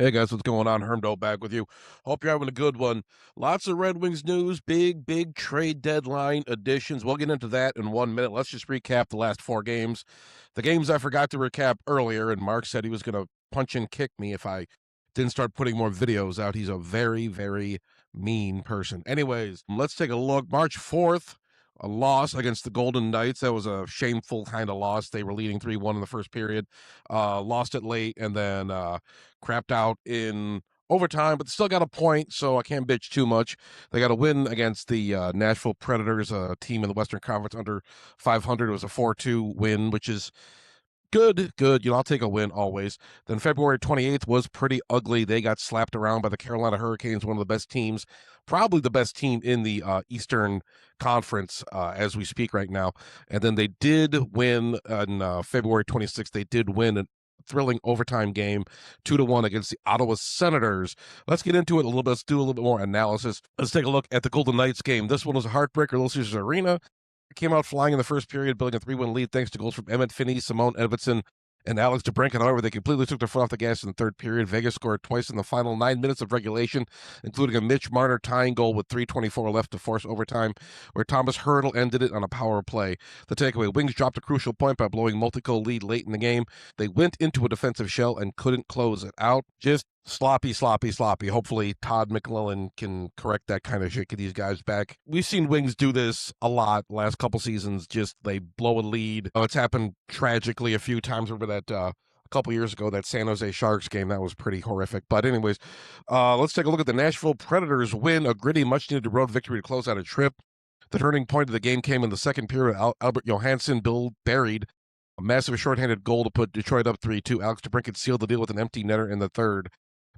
Hey guys, what's going on? Hermdo back with you. Hope you're having a good one. Lots of Red Wings news, big trade deadline additions. We'll get into that in 1 minute. Let's just recap the last four games. The games I forgot to recap earlier, and Mark said he was going to punch and kick me if I didn't start putting more videos out. He's a very mean person. Anyways, let's take a look. March 4th, a loss against the Golden Knights. That was a shameful kind of loss. They were leading 3-1 in the first period. Lost it late, and then crapped out in overtime, but still got a point, so I can't bitch too much. They got a win against the Nashville Predators, a team in the Western Conference under 500. It was a 4-2 win, which is good. I'll take a win always. Then February 28th was pretty ugly. They got slapped around by the Carolina Hurricanes, one of the best teams, probably the best team in the Eastern Conference as we speak right now. And then they did win on February 26th. They did win thrilling overtime game 2-1 against the Ottawa Senators. Let's get into it a little bit. Let's do a little bit more analysis. Let's take a look at the Golden Knights game. This one was a heartbreaker. Little Caesars Arena came out flying in the first period, building a 3-1 lead thanks to goals from Emmett Finney, Simone Edvinsson, and Alex DeBrincat. However, they completely took their foot off the gas in the third period. Vegas scored twice in the final 9 minutes of regulation, including a Mitch Marner tying goal with 3:24 left to force overtime, where Thomas Hurdle ended it on a power play. The takeaway, Wings dropped a crucial point by blowing multi-goal lead late in the game. They went into a defensive shell and couldn't close it out. Just sloppy. Hopefully Todd McLellan can correct that kind of shit, get these guys back. We've seen Wings do this a lot last couple seasons. Just they blow a lead. It's happened tragically a few times. Remember that a couple years ago, that San Jose Sharks game, that was pretty horrific. But anyways, let's take a look at the Nashville Predators win, a gritty, much-needed road victory to close out a trip. The turning point of the game came in the second period. Albert Johansson buried a massive shorthanded goal to put Detroit up 3-2. Alex DeBrincat sealed the deal with an empty netter in the third.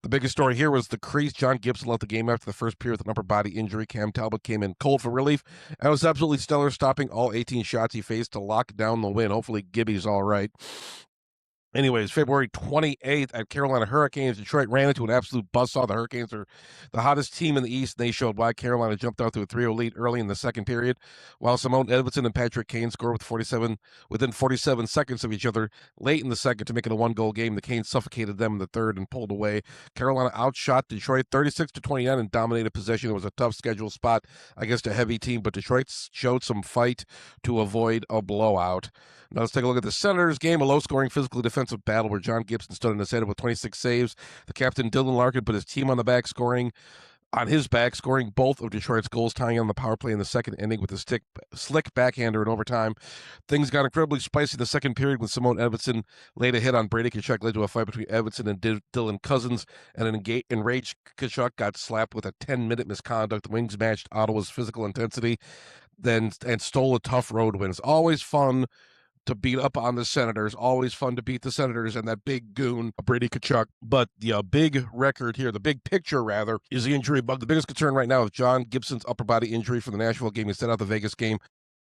The biggest story here was the crease. John Gibson left the game after the first period with an upper body injury. Cam Talbot came in cold for relief and was absolutely stellar, stopping all 18 shots he faced to lock down the win. Hopefully Gibby's all right. Anyways, February 28th at Carolina Hurricanes, Detroit ran into an absolute buzzsaw. The Hurricanes are the hottest team in the East, and they showed why. Carolina jumped out to a 3-0 lead early in the second period, while Simone Edvinsson and Patrick Kane scored within 47 seconds of each other late in the second to make it a one-goal game. The Canes suffocated them in the third and pulled away. Carolina outshot Detroit 36-29 and dominated possession. It was a tough schedule spot against a heavy team, but Detroit showed some fight to avoid a blowout. Now let's take a look at the Senators game, a low-scoring, physically defensive battle where John Gibson stood in his head with 26 saves. The captain, Dylan Larkin, put his team on his back, scoring both of Detroit's goals, tying on the power play in the second inning with a slick backhander in overtime. Things got incredibly spicy in the second period when Simone Edvinsson laid a hit on Brady Tkachuk, led to a fight between Edvinsson and Dylan Cousins, and an enraged Tkachuk got slapped with a 10-minute misconduct. The Wings matched Ottawa's physical intensity and stole a tough road win. It's always fun to beat up on the Senators. Always fun to beat the Senators and that big goon, Brady Tkachuk. But the big record here, the big picture rather, is the injury bug. The biggest concern right now is John Gibson's upper body injury from the Nashville game. He set out the Vegas game,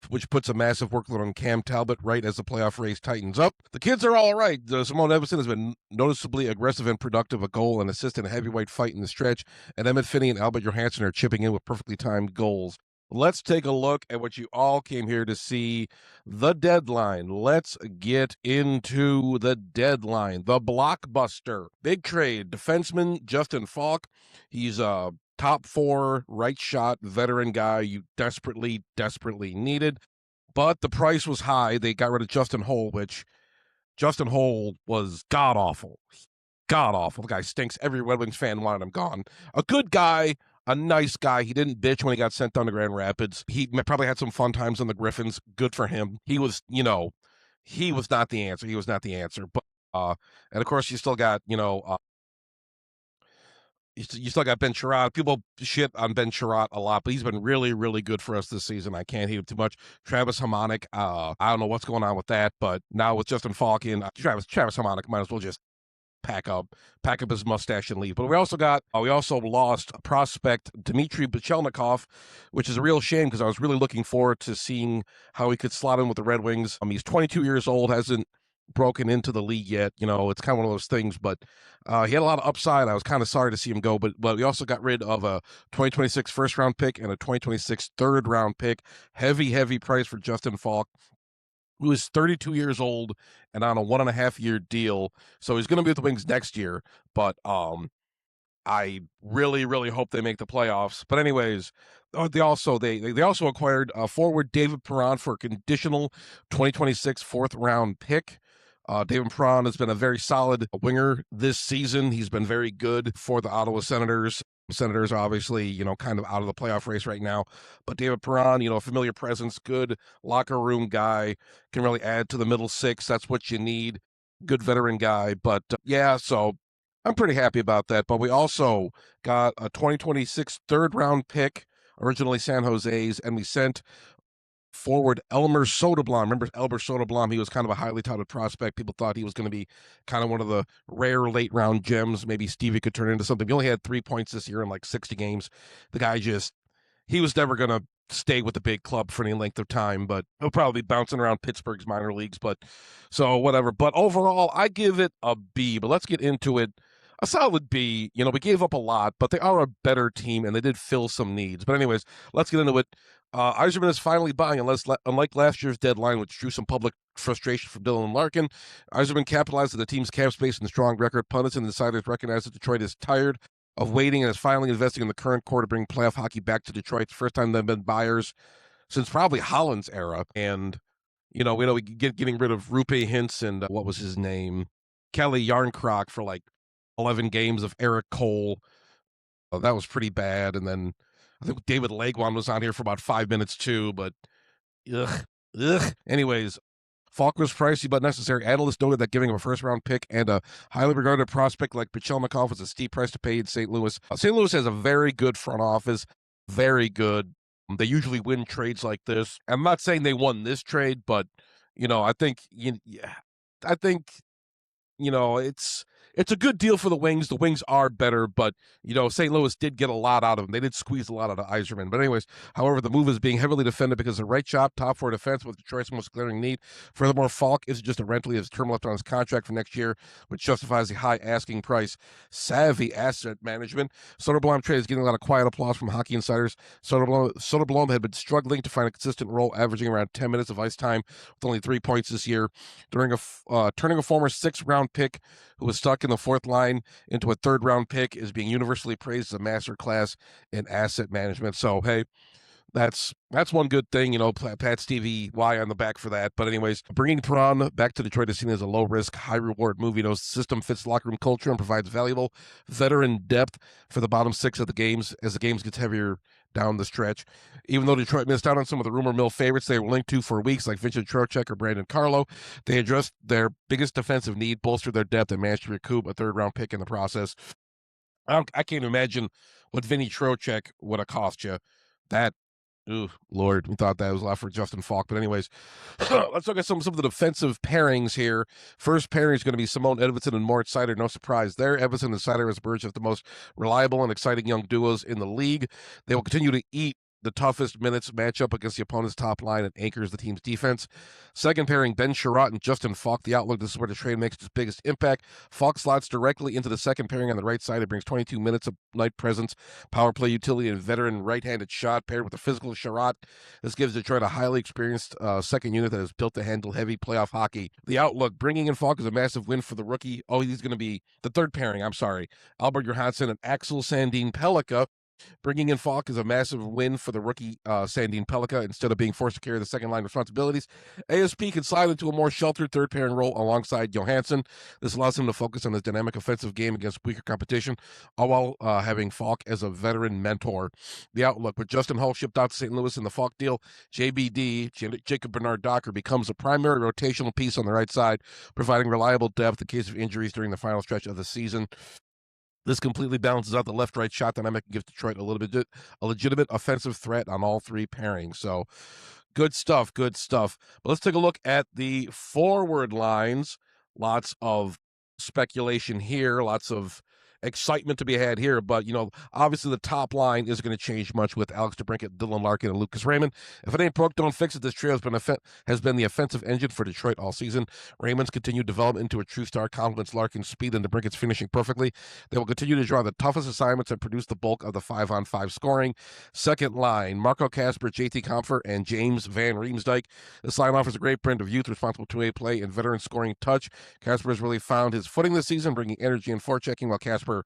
which puts a massive workload on Cam Talbot right as the playoff race tightens up. The kids are all right. Simone Edvinsson has been noticeably aggressive and productive, a goal and assist in a heavyweight fight in the stretch, and Emmett Finney and Albert Johansson are chipping in with perfectly timed goals. Let's take a look at what you all came here to see, the deadline. Let's get into the deadline. The blockbuster. Big trade. Defenseman Justin Falk. He's a top 4 right shot veteran guy you desperately needed. But the price was high. They got rid of Justin Holl, which Justin Holl was god-awful. God-awful. The guy stinks. Every Red Wings fan wanted him gone. A good guy, a nice guy. He didn't bitch when he got sent down to Grand Rapids. He probably had some fun times on the Griffins. Good for him. He was not the answer. He was not the answer. But and of course, you still got, you still got Ben Sherratt. People shit on Ben Sherratt a lot, but he's been really good for us this season. I can't hate him too much. Travis Hamonic, I don't know what's going on with that, but now with Justin Falk in, Travis Hamonic might as well just pack up his mustache and leave. But we also lost prospect Dmitry Bachelnikov, which is a real shame because I was really looking forward to seeing how he could slot in with the Red Wings. He's 22 years old, hasn't broken into the league yet. It's kind of one of those things, but he had a lot of upside. I was kind of sorry to see him go, but we also got rid of a 2026 first round pick and a 2026 third round pick. Heavy price for Justin Falk. who is 32 years old and on a 1.5 year deal. So he's going to be with the Wings next year. But I really, really hope they make the playoffs. But anyways, they also acquired forward David Perron for a conditional 2026 fourth round pick. David Perron has been a very solid winger this season. He's been very good for the Ottawa Senators. Senators are obviously, kind of out of the playoff race right now. But David Perron, a familiar presence, good locker room guy, can really add to the middle six. That's what you need. Good veteran guy. But yeah, so I'm pretty happy about that. But we also got a 2026 third round pick, originally San Jose's, and we sent forward Elmer Soderblom. Remember Elmer Soderblom? He was kind of a highly touted prospect. People thought he was going to be kind of one of the rare late round gems. Maybe Stevie could turn into something. He only had 3 points this year in like 60 games. The guy he was never going to stay with the big club for any length of time, but he'll probably be bouncing around Pittsburgh's minor leagues. But so whatever. But overall, I give it a B. But let's get into it. A solid B. We gave up a lot, but they are a better team and they did fill some needs. But anyways, let's get into it. Yzerman is finally buying, unlike last year's deadline, which drew some public frustration from Dylan Larkin. Yzerman capitalized on the team's cap space and strong record. Pundits and insiders recognize that Detroit is tired of waiting and is finally investing in the current core to bring playoff hockey back to Detroit. It's the first time they've been buyers since probably Holland's era. And, we getting rid of Rupe Hintz and what was his name? Kelly Yarncroc for like 11 games of Eric Cole. That was pretty bad. And then I think David Legwand was on here for about 5 minutes too, but ugh. Anyways, Falk was pricey but necessary. Analysts noted that giving him a first-round pick and a highly regarded prospect like Pichelnikov was a steep price to pay in St. Louis. St. Louis has a very good front office, very good. They usually win trades like this. I'm not saying they won this trade, but I think it's a good deal for the Wings. The Wings are better, but St. Louis did get a lot out of them. They did squeeze a lot out of Yzerman. But anyways, however, the move is being heavily defended because the right shot, top four defense was Detroit's most glaring need. Furthermore, Falk isn't just a rental; he has term left on his contract for next year, which justifies the high asking price. Savvy asset management. Soderblom trade is getting a lot of quiet applause from hockey insiders. Soderblom had been struggling to find a consistent role, averaging around 10 minutes of ice time with only 3 points this year. Turning a former 6th-round pick who was stuck in the fourth line into a third-round pick is being universally praised as a masterclass in asset management. So, hey, that's one good thing, Pat Stevie Y on the back for that. But anyways, bringing Perron back to Detroit is seen as a low-risk, high-reward move. The system fits locker room culture and provides valuable veteran depth for the bottom six of the games as the games gets heavier down the stretch. Even though Detroit missed out on some of the rumor mill favorites they were linked to for weeks, like Vincent Trocheck or Brandon Carlo, they addressed their biggest defensive need, bolstered their depth, and managed to recoup a third-round pick in the process. I can't imagine what Vinny Trocheck would have cost you. That, ooh, Lord, we thought that was a lot for Justin Falk. But anyways, let's look at some of the defensive pairings here. First pairing is going to be Simone Edvinsson and Moritz Seider. No surprise there. Edvinsson and Seider has emerged as the most reliable and exciting young duos in the league. They will continue to eat the toughest minutes matchup against the opponent's top line and anchors the team's defense. Second pairing, Ben Sherratt and Justin Falk. The outlook, this is where the trade makes its biggest impact. Falk slots directly into the second pairing on the right side. It brings 22 minutes of night presence, power play utility, and veteran right-handed shot paired with a physical Sherratt. This gives Detroit a highly experienced second unit that is built to handle heavy playoff hockey. The outlook, bringing in Falk is a massive win for the rookie. Oh, he's going to be the third pairing, I'm sorry. Albert Johansson and Axel Sandin Pellikka. Bringing in Falk is a massive win for the rookie Sandin Pellikka. Instead of being forced to carry the second line responsibilities, ASP can slide into a more sheltered third pairing role alongside Johansson. This allows him to focus on his dynamic offensive game against weaker competition, all while having Falk as a veteran mentor. The outlook, with Justin Hull shipped out to St. Louis in the Falk deal, JBD, Jacob Bernard Docker, becomes a primary rotational piece on the right side, providing reliable depth in case of injuries during the final stretch of the season. This completely balances out the left-right shot dynamic and gives Detroit a legitimate offensive threat on all three pairings. So, good stuff. But let's take a look at the forward lines. Lots of speculation here. Lots of excitement to be had here. But, obviously the top line isn't going to change much with Alex DeBrincat, Dylan Larkin, and Lucas Raymond. If it ain't broke, don't fix it. This trio has been the offensive engine for Detroit all season. Raymond's continued development into a true star complements Larkin's speed and DeBrincat's finishing perfectly. They will continue to draw the toughest assignments and produce the bulk of the 5-on-5 scoring. Second line, Marco Kasper, JT Compher, and James Van Riemsdyk. This line offers a great blend of youth, responsible two-way play, and veteran scoring touch. Kasper has really found his footing this season, bringing energy and forechecking, while Kasper,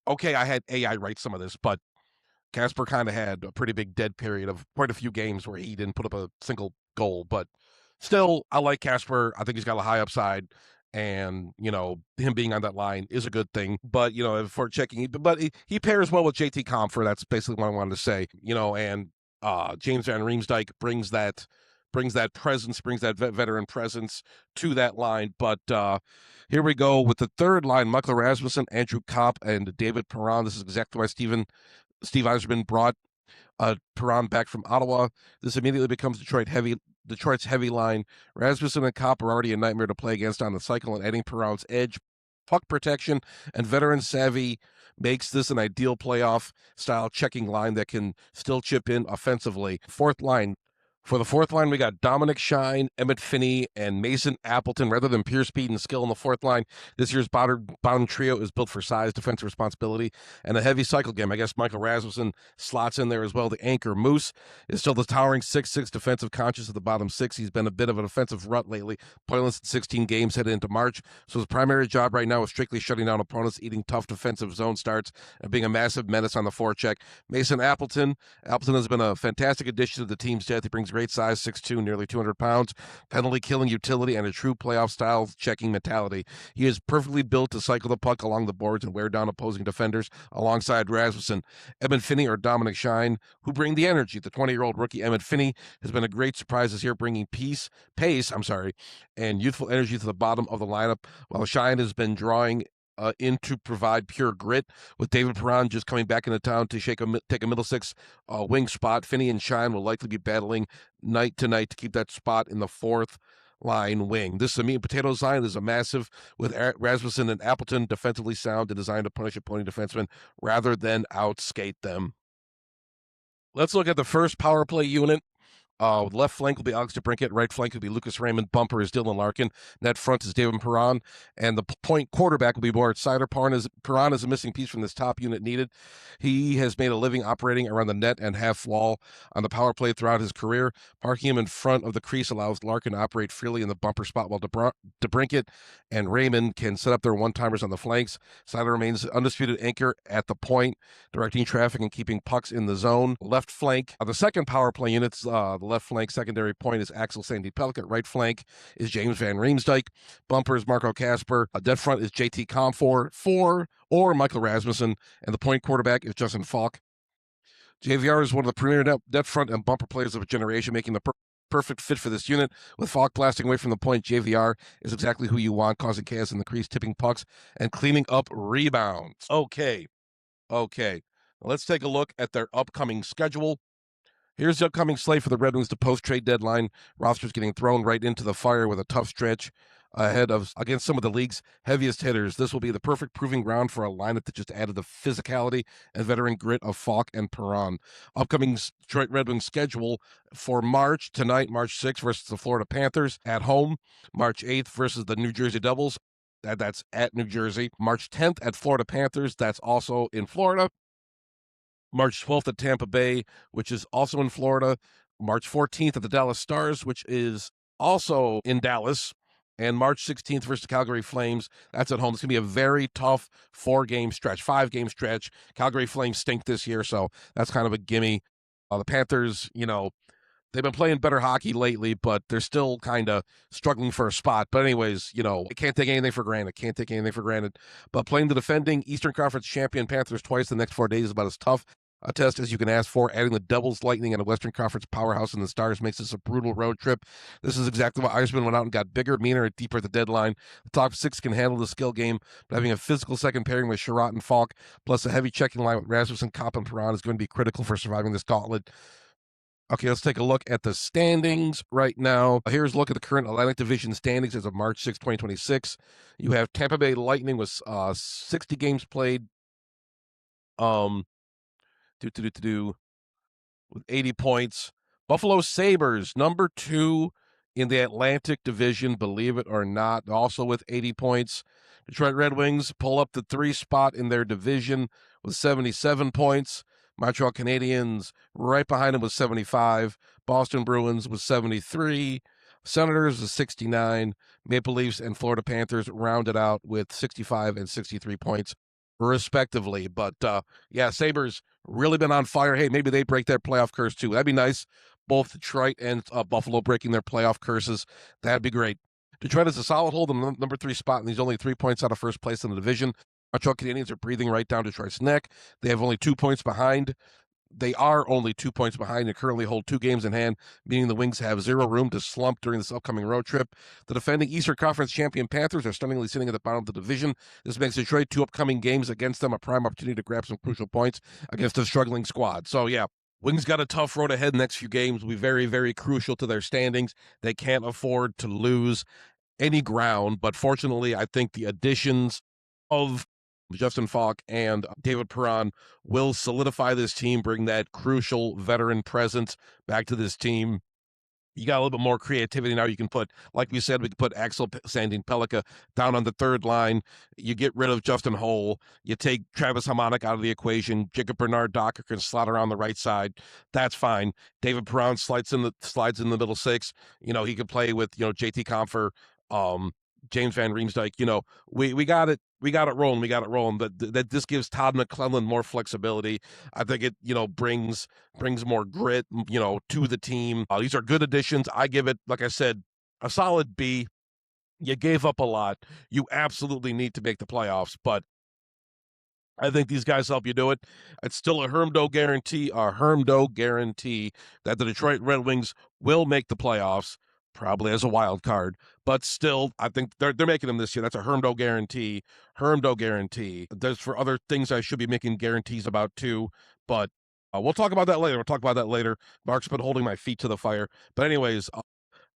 okay, I had AI write some of this, but Kasper kind of had a pretty big dead period of quite a few games where he didn't put up a single goal. But still, I like Kasper. I think he's got a high upside. And, him being on that line is a good thing. But, for checking, but he pairs well with JT Compher. That's basically what I wanted to say. And James Van Riemsdyk brings that presence, brings that veteran presence to that line. But here we go with the third line: Michael Rasmussen, Andrew Kopp, and David Perron. This is exactly why Steve Yzerman brought Perron back from Ottawa. This immediately becomes Detroit's heavy line. Rasmussen and Kopp are already a nightmare to play against on the cycle, and adding Perron's edge, puck protection, and veteran savvy makes this an ideal playoff-style checking line that can still chip in offensively. Fourth line. For the fourth line, we got Dominic Shine, Emmett Finney, and Mason Appleton. Rather than pure speed and skill in the fourth line, this year's bottom trio is built for size, defensive responsibility, and a heavy cycle game. I guess Michael Rasmussen slots in there as well. The anchor Moose is still the towering 6'6" defensive conscious of the bottom six. He's been a bit of an offensive rut lately, pointless in 16 games headed into March. So his primary job right now is strictly shutting down opponents, eating tough defensive zone starts, and being a massive menace on the forecheck. Mason Appleton has been a fantastic addition to the team's depth. He brings great size, 6'2", nearly 200 pounds, penalty-killing utility, and a true playoff-style checking mentality. He is perfectly built to cycle the puck along the boards and wear down opposing defenders alongside Rasmussen. Emmett Finney or Dominic Shine, who bring the energy. The 20-year-old rookie Emmett Finney has been a great surprise this year, bringing pace, and youthful energy to the bottom of the lineup, while Shine has been drawing in to provide pure grit. With David Perron just coming back into town to take a middle six wing spot, Finney and Shine will likely be battling night to night to keep that spot in the fourth line wing. This is a meat and potatoes line. This is a massive with Rasmussen and Appleton defensively sound and designed to punish opposing defensemen rather than outskate them. Let's look at the first power play unit. Left flank will be Alex DeBrincat. Right flank will be Lucas Raymond. Bumper is Dylan Larkin. Net front is David Perron. And the point quarterback will be Moritz Seider. Perron is a missing piece from this top unit needed. He has made a living operating around the net and half wall on the power play throughout his career. Parking him in front of the crease allows Larkin to operate freely in the bumper spot, while DeBrincat and Raymond can set up their one-timers on the flanks. Seider remains undisputed anchor at the point, directing traffic and keeping pucks in the zone. Left flank, the second power play unit's the left flank secondary point is Axel Sandy-Pelkett. Right flank is James Van Riemsdyk. Bumper is Marco Kasper. Dead front is JT Compher or Michael Rasmussen. And the point quarterback is Justin Falk. JVR is one of the premier dead front and bumper players of a generation, making the perfect fit for this unit. With Falk blasting away from the point, JVR is exactly who you want, causing chaos in the crease, tipping pucks, and cleaning up rebounds. Okay. Let's take a look at their upcoming schedule. Here's the upcoming slate for the Red Wings to post-trade deadline. Rosters getting thrown right into the fire with a tough stretch against some of the league's heaviest hitters. This will be the perfect proving ground for a lineup that just added the physicality and veteran grit of Falk and Perron. Upcoming Detroit Red Wings schedule for March: tonight, March 6th versus the Florida Panthers at home. March 8th versus the New Jersey Devils. That's at New Jersey. March 10th at Florida Panthers. That's also in Florida. March 12th at Tampa Bay, which is also in Florida. March 14th at the Dallas Stars, which is also in Dallas. And March 16th versus the Calgary Flames. That's at home. It's going to be a very tough 5-game stretch. Calgary Flames stink this year, so that's kind of a gimme. The Panthers, they've been playing better hockey lately, but they're still kind of struggling for a spot. But anyways, I can't take anything for granted. But playing the defending Eastern Conference champion Panthers twice the next 4 days is about as tough a test as you can ask for. Adding the Devils, Lightning, and a Western Conference powerhouse in the Stars makes this a brutal road trip. This is exactly why Yzerman went out and got bigger, meaner, and deeper at the deadline. The top six can handle the skill game, but having a physical second pairing with Sherratt and Falk, plus a heavy checking line with Rasmussen, Kopp, and Perron is going to be critical for surviving this gauntlet. Okay, let's take a look at the standings right now. Here's a look at the current Atlantic Division standings as of March 6, 2026. You have Tampa Bay Lightning with 60 games played. Um, with 80 points. Buffalo Sabres, number 2 in the Atlantic Division, believe it or not, also with 80 points. Detroit Red Wings pull up the 3 spot in their division with 77 points. Montreal Canadiens right behind them with 75. Boston Bruins with 73. Senators with 69. Maple Leafs and Florida Panthers rounded out with 65 and 63 points, respectively. But yeah, Sabres really been on fire. Hey, maybe they break their playoff curse too. That'd be nice. Both Detroit and Buffalo breaking their playoff curses. That'd be great. Detroit is a solid hold on the number 3 spot, and he's only 3 points out of first place in the division. Montreal Canadiens are breathing right down Detroit's neck. They have only 2 points behind. They are only 2 points behind and currently hold 2 games in hand, meaning the Wings have zero room to slump during this upcoming road trip. The defending Eastern Conference champion Panthers are stunningly sitting at the bottom of the division. This makes Detroit 2 upcoming games against them a prime opportunity to grab some crucial points against a struggling squad. So, yeah, Wings got a tough road ahead. The next few games will be very, very crucial to their standings. They can't afford to lose any ground, but fortunately, I think the additions of Justin Falk and David Perron will solidify this team, bring that crucial veteran presence back to this team. You got a little bit more creativity now. You can put, like we said, we could put Axel Sandin Pellikka down on the third line. You get rid of Justin Holl. You take Travis Hamonic out of the equation. Jacob Bernard Docker can slot around the right side. That's fine. David Perron slides in the middle six. You know, he could play with, JT Compher, James Van Riemsdyk. We got it. We got it rolling. We got it rolling. That this gives Todd McClellan more flexibility. I think it, brings more grit, to the team. These are good additions. I give it, like I said, a solid B. You gave up a lot. You absolutely need to make the playoffs, but I think these guys help you do it. It's still a Hermdo guarantee that the Detroit Red Wings will make the playoffs, probably as a wild card. But still, I think they're making them this year. That's a Hermdo guarantee. Hermdo guarantee. There's for other things I should be making guarantees about too, but we'll talk about that later. We'll talk about that later. Mark's been holding my feet to the fire. But anyways,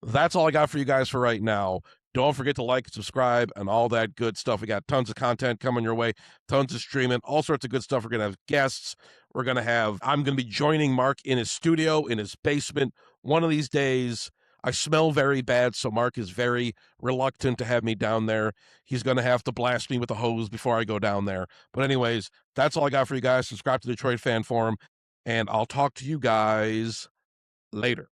that's all I got for you guys for right now. Don't forget to like, subscribe, and all that good stuff. We got tons of content coming your way, tons of streaming, all sorts of good stuff. We're going to have guests. I'm going to be joining Mark in his studio, in his basement. One of these days, I smell very bad, so Mark is very reluctant to have me down there. He's going to have to blast me with a hose before I go down there. But anyways, that's all I got for you guys. Subscribe to the Detroit Fan Forum, and I'll talk to you guys later.